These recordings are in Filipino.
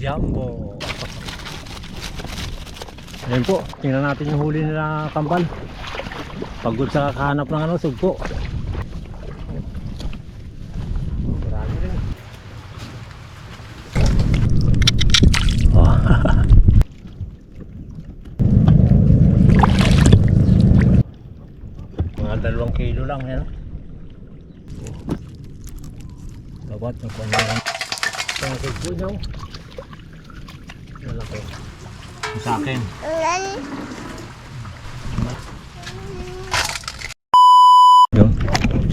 Jumbo. Ayan po, tingnan natin yung huli nila kambal. Pagod sa kakahanap ng ano, sugpo. Marami rin. Oh. Mga 2 kilo lang yan. Dapat nagpanayan. Ang sugpo nyo. Malaki. Sa akin. Yun.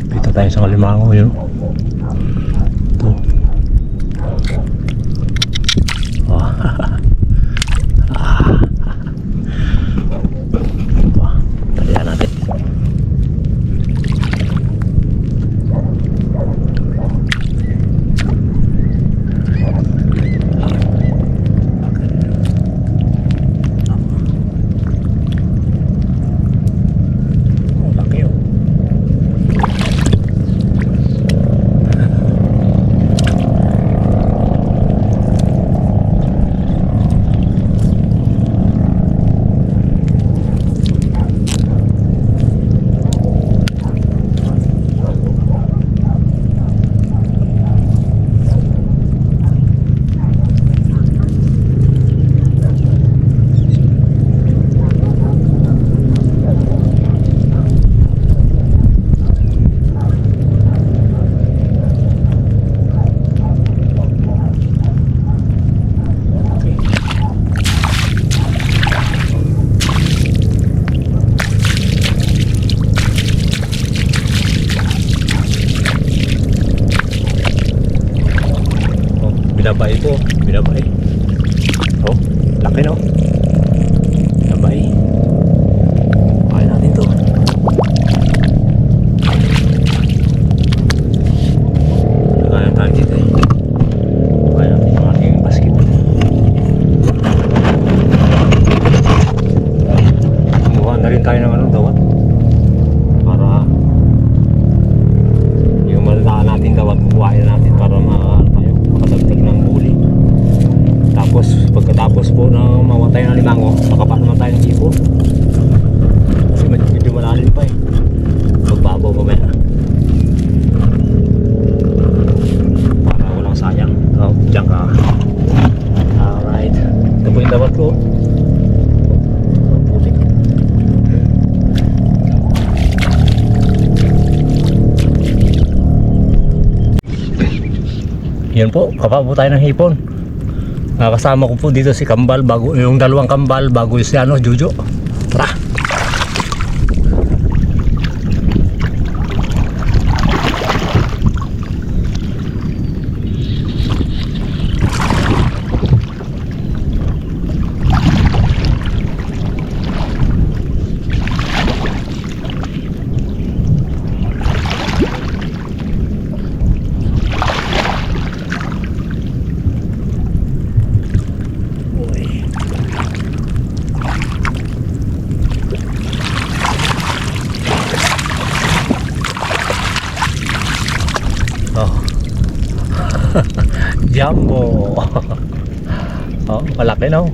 Dito tayo sa Kalimango yun. Ito. Oh. Talihan natin. Binabay ito, binabay. Oh, laki no? Binabay. Kain natin to. Nagaya tayo dito eh. Kain natin yung ating basket. Kumuha na rin tayo ng ano, dawat. Para yung malala natin dawat, kukuhain natin para makadagdag ng huli. Tapos pagkatapos po ng mamatay ng limango, makapa naman tayo ng hipon. Kasi medyo malalim pa eh. Magbabaw mamaya para walang sayang. Oh, dyan ka. Alright, ito po yung dapat ko. Putik. Yan po, kapabo tayo ng hipon. Kasama ko po dito si Kambal, bago yung 2 kambal, bago yung si ano, Jojo. Tara. Jumbo. Oh, malaki no?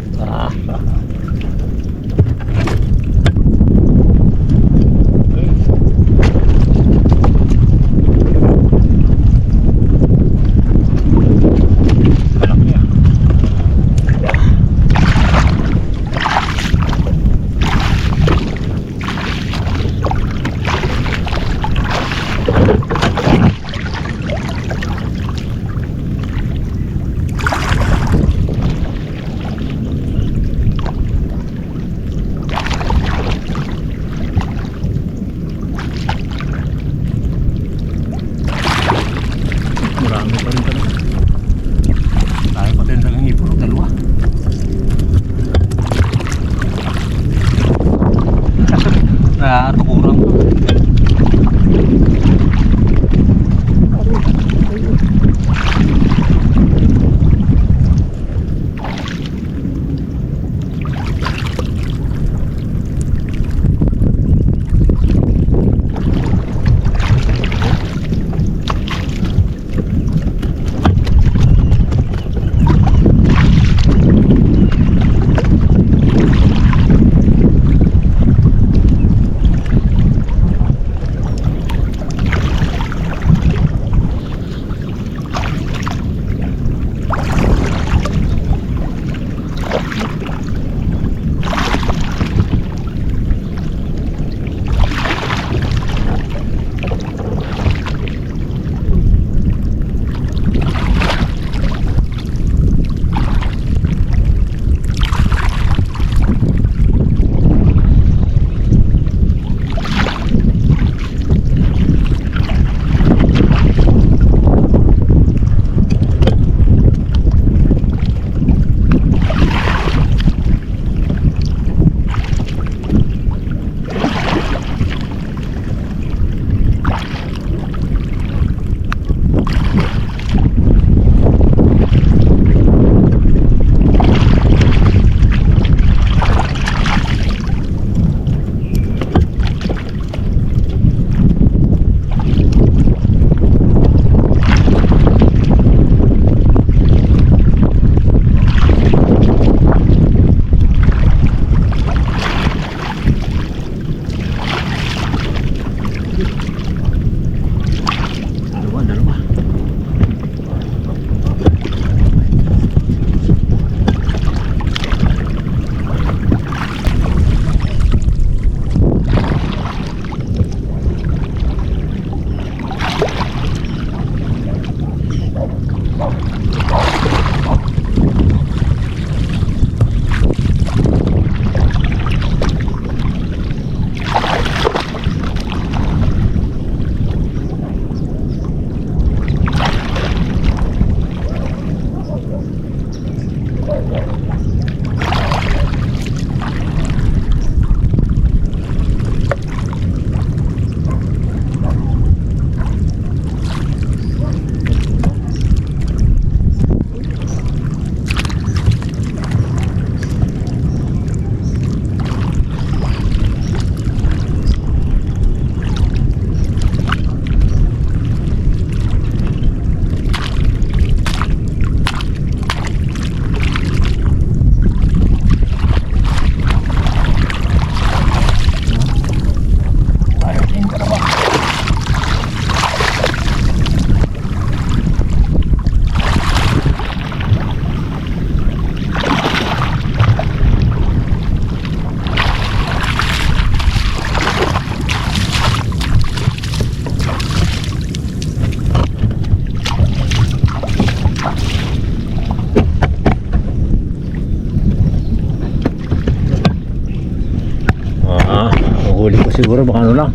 siguro mga ano lang,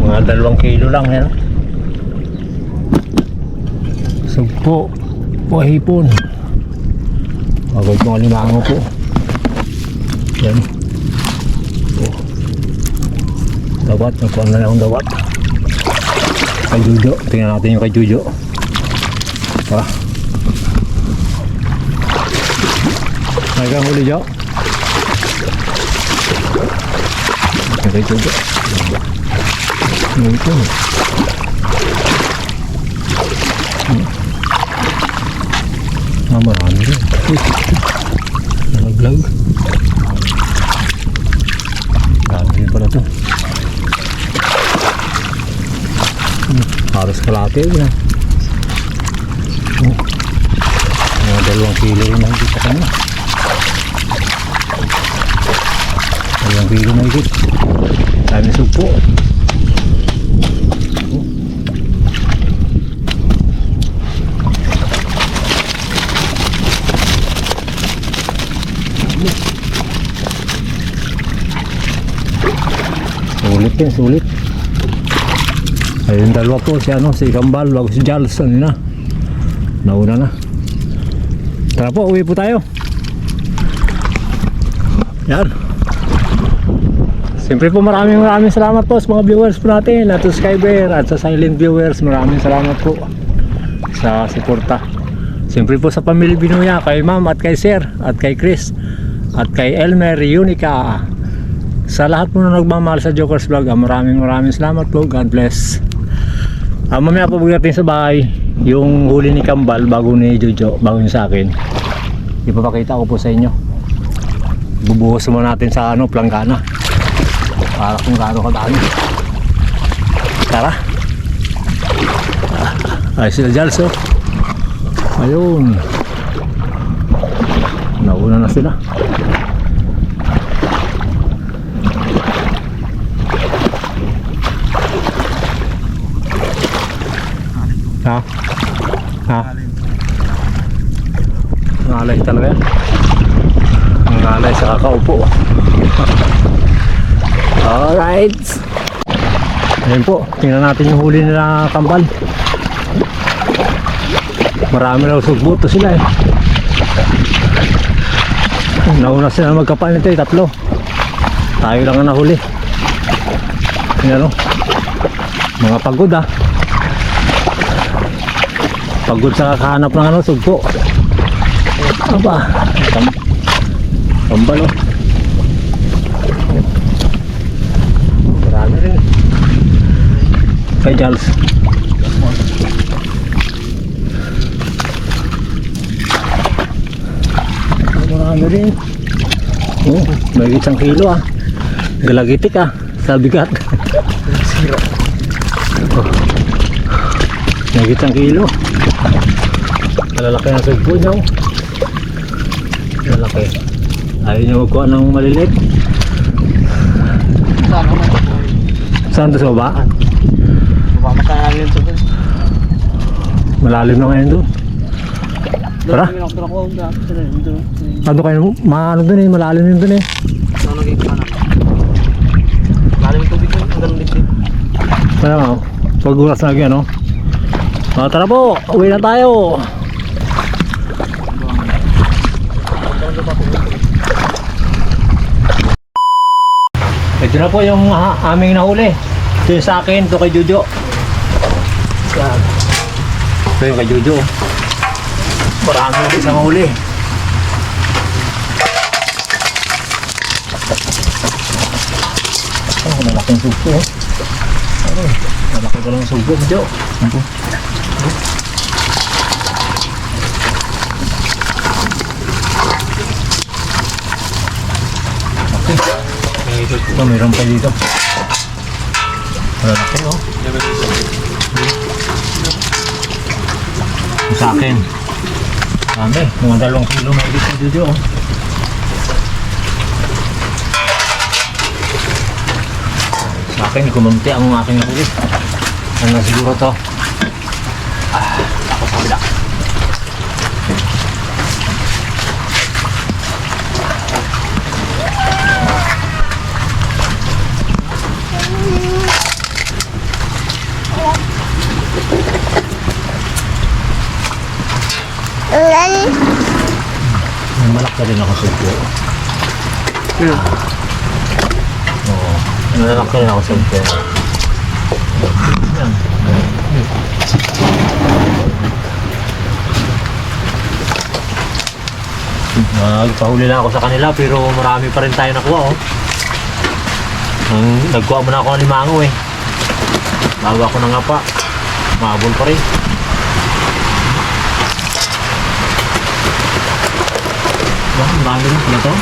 mga 2 kilo lang yan. Sugpo po hipon. Agad mga limango po. Yan. Oh. Dawat, nagkuhan na akong dawat. Kay Jujo, tingnan natin yung kay Jujo. Tara. Nagang huli Jo. Kay Jujo. Ito. Marami rin. Nalaglag. Marami rin pala ito. Halos kalate yun. Mga 2 kilo rin nakikita ka na. 2 kilo nakikita. Dami sugpo. Sulit din, sulit. Ayun 2 po, si Kambal, bago si Jals, ano na. Nauna na. Tara po, uwi po tayo. Yan. Siyempre po maraming salamat po sa mga viewers po natin, at subscriber at sa silent viewers. Maraming salamat po sa suporta. Siyempre po sa pamilya Binuya, kay Ma'am at kay Sir at kay Chris at kay Elmer Unica. Sa lahat po na nagmamahal sa Jokers Vlog, maraming salamat po. God bless. Mamaya po natin sa bahay yung huli ni Kambal bago ni Jojo, bago niya sa akin. Ipapakita ko po sa inyo. Bubuhos muna natin sa planggana para kung gaano kadami. Tara. Ay sila Jals, oh. Ayun. Nauna na sila. Ha? Ngalay talaga yan. Ngalay sa kakaupo. Alright. Ayun po, tingnan natin yung huli nila Kambal. Marami na sugbuto sila eh. Nauna sila magkapal nito eh, 3. Tayo lang ang nahuli. Tingnan o. Mga pagod ah. Pagod sa kakahanap ng sugpo. Aba, Kambal oh. Marami rin. Kay Jals. Marami rin. Oh, may 1 kilo ah. Galagitik ah, sa bigat. Oh. May 1 kilo. Malalaki na sugpo niyo. Malalaki. Ayaw niyo magkuha ng maliliit. Saan ito sa baba? Malalim ito dun. Malalim na ngayon dun. Tara. Ano kayo? Maano dun eh, malalim yun dun eh. Malalim yung tubig yun, hanggang dibdib. Kaya nga, pagulas na lagi ano. Tara po, uwi na tayo. Ito na po yung aming nahuli. Ito yung sa akin, ito kay Jojo. Ito yung kay Jojo. Marami ulit sa mahuli. Oh, malaking sugpo. Malaki ko lang sugpo, Jojo. Ito, mayroon pa dito. Malaki oh. Ito sa akin. Marami, mga 2 kilo may dito dito oh. Sa akin, kumunti ang aking huli. Ano siguro to? Ako sa kabila. Malak na rin ako sa upo. Oo. Malak na rin ako sa upo. Yan. Nagpahuli na ako sa kanila pero marami pa rin tayo nakuha oh. Nagkuha muna ako ng limango eh. Bago ako nangapa. Mahabol pa rin. Wah, marami rin pala to.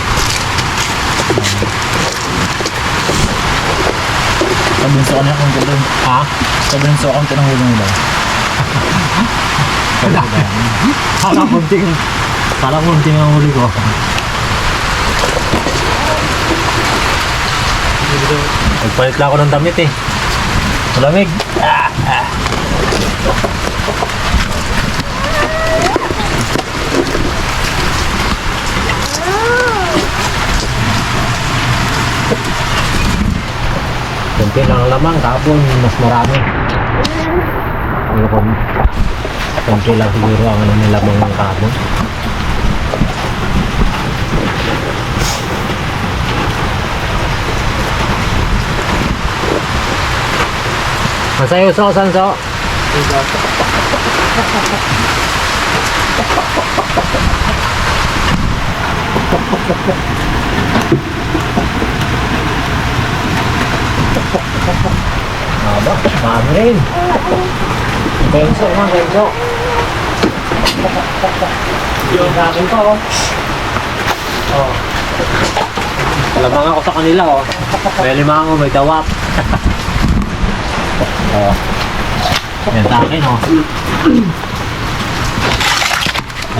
Kabunso ka na akong doon. Ha? Kabunso akong tinanghulong mo ba? Kala kunting ang huli ko. Nagpalit lang ako ng damit eh. Malamig. Kunti lang ang lamang, tapon mas marami. Ano kung kunti lang siguro ang ano ng lamang ng kapon. Masayo so, sanso. Aba, marami rin. Kenso nga, kenso. Yung akin pa, oh. Oh. Alamang ako sa kanila, oh. May limango, may dawap. Oh. Yan sa akin, oh.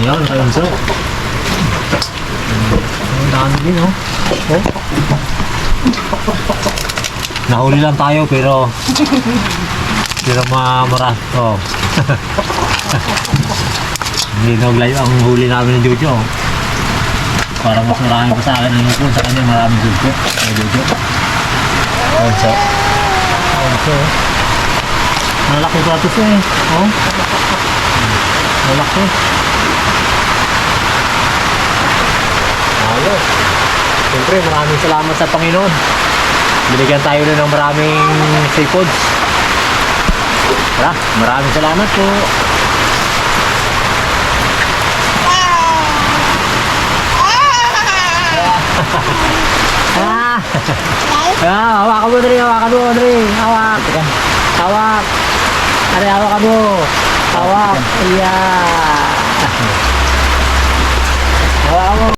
Ayun, kenso. Ang dami din, oh. Oh. Nahuli lang tayo pero maras oh. Hindi naglayo ang huli namin ng Jojo. Parang mas marami pa sa akin ang hukon, sa kanya maraming Jojo. May Jojo. Onso. Onso. Malaki platos eh. Oh. Malaki. Ayos. Siyempre maraming salamat sa Panginoon. Binigyan tayo rin ng maraming seafoods. Maraming salamat po. Hawakan mo rin, hawakan mo rin. Hawak. Hawak. Ano, hawakan mo. Hawak. Yeah. Hawakan mo.